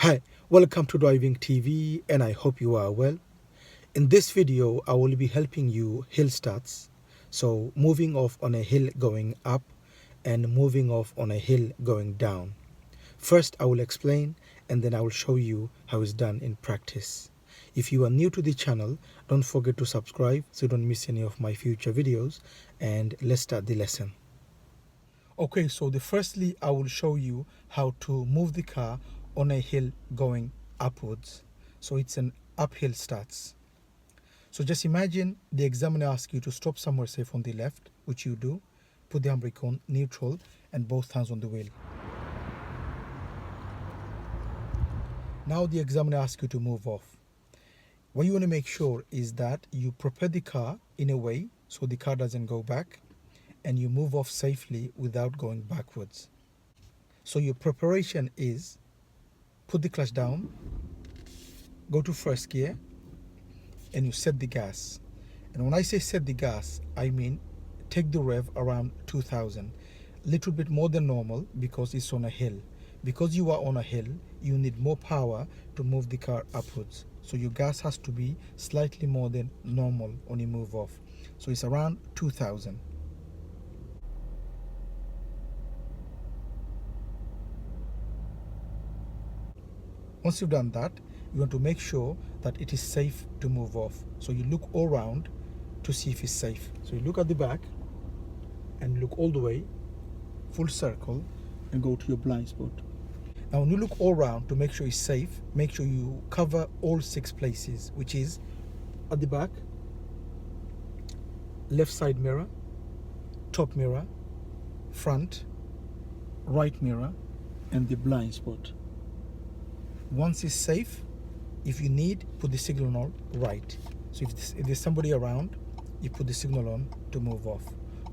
Hi, welcome to Driving TV and I hope you are well. In this video, I will be helping you hill starts. So moving off on a hill going up and moving off on a hill going down. First, I will explain and then I will show you how it's done in practice. If you are new to the channel, don't forget to subscribe so you don't miss any of my future videos, and let's start the lesson. Okay, so firstly, I will show you how to move the car on a hill going upwards. So it's an uphill starts. So just imagine the examiner asks you to stop somewhere safe on the left, which you do, put the handbrake on neutral and both hands on the wheel. Now the examiner asks you to move off. What you want to make sure is that you prepare the car in a way so the car doesn't go back and you move off safely without going backwards. So your preparation is put the clutch down, go to first gear, and you set the gas. And when I say set the gas, I mean take the rev around 2000, little bit more than normal because it's on a hill. Because you are on a hill, you need more power to move the car upwards. So your gas has to be slightly more than normal on your move off. So it's around 2000. Once you've done that, you want to make sure that it is safe to move off. So you look all around to see if it's safe. So you look at the back and look all the way, full circle, and go to your blind spot. Now when you look all around to make sure it's safe, make sure you cover all 6 places, which is at the back, left side mirror, top mirror, front, right mirror, and the blind spot. Once it's safe, if you need, put the signal on right. So if there's somebody around, you put the signal on to move off.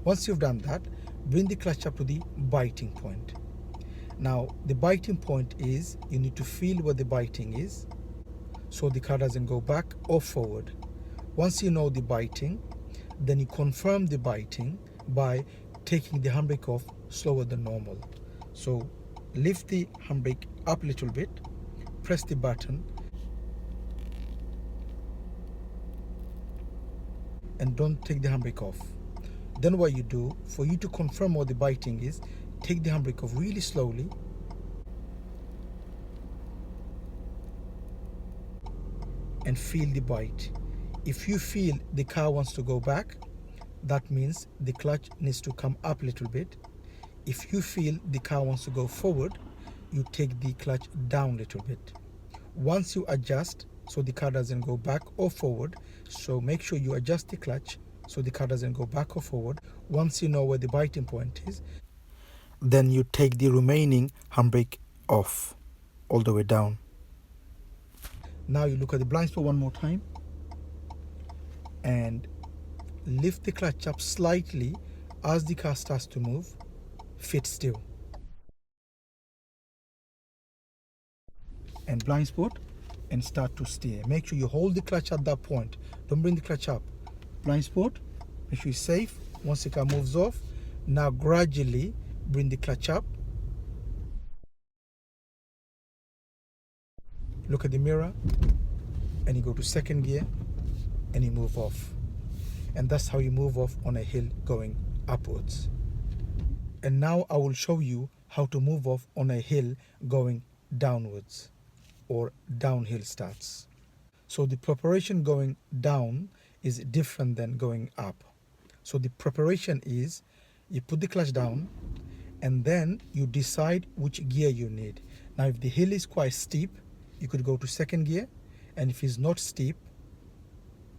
Once you've done that, bring the clutch up to the biting point. Now the biting point is, you need to feel where the biting is so the car doesn't go back or forward. Once you know the biting, then you confirm the biting by taking the handbrake off slower than normal. So lift the handbrake up a little bit, press the button, and don't take the handbrake off. Then what you do, for you to confirm what the biting is, take the handbrake off really slowly and feel the bite. If you feel the car wants to go back, that means the clutch needs to come up a little bit. If you feel the car wants to go forward, you take the clutch down a little bit. Once you adjust so the car doesn't go back or forward, so make sure you adjust the clutch so the car doesn't go back or forward. Once you know where the biting point is, then you take the remaining handbrake off all the way down. Now you look at the blind spot one more time and lift the clutch up slightly as the car starts to move. Fit still. And blind spot and start to steer. Make sure you hold the clutch at that point. Don't bring the clutch up. Blind spot, make sure it's safe. Once the car moves off, now gradually bring the clutch up. Look at the mirror and you go to second gear and you move off. And that's how you move off on a hill going upwards. And now I will show you how to move off on a hill going downwards, or downhill starts. So the preparation going down is different than going up. So the preparation is, you put the clutch down and then you decide which gear you need. Now if the hill is quite steep, you could go to second gear, and if it's not steep,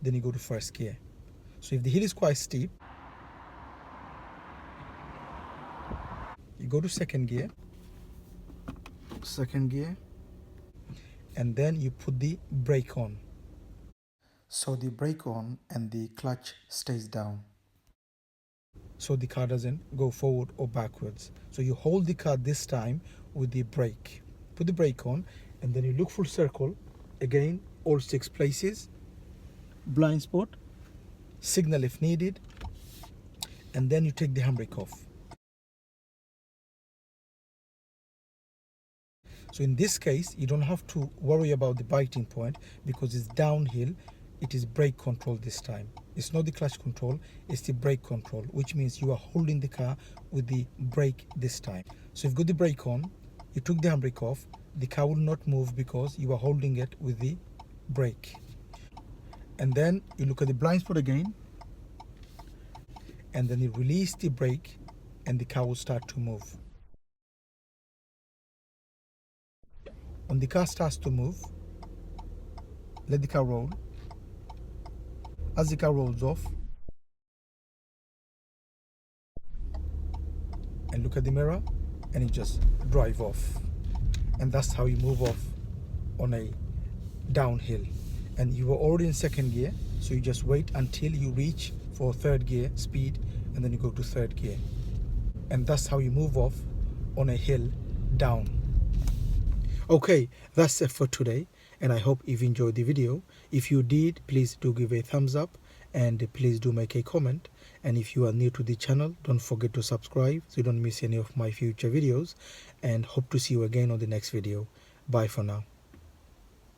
then you go to first gear. So if the hill is quite steep, you go to second gear, and then you put the brake on. So the brake on and the clutch stays down, so the car doesn't go forward or backwards. So you hold the car this time with the brake. Put the brake on and then you look full circle, again all 6 places, blind spot, signal if needed, and then you take the handbrake off. So in this case, you don't have to worry about the biting point because it's downhill. It is brake control this time. It's not the clutch control, it's the brake control, which means you are holding the car with the brake this time. So you've got the brake on, you took the handbrake off, the car will not move because you are holding it with the brake. And then you look at the blind spot again, and then you release the brake and the car will start to move. When the car starts to move, let the car roll. As the car rolls off, and look at the mirror, and you just drive off. And that's how you move off on a downhill. And you were already in second gear, so you just wait until you reach for third gear speed, and then you go to third gear. And that's how you move off on a hill down. Okay, that's it for today, and I hope you've enjoyed the video. If you did, please do give a thumbs up, and please do make a comment. And if you are new to the channel, don't forget to subscribe so you don't miss any of my future videos, and hope to see you again on the next video. Bye for now.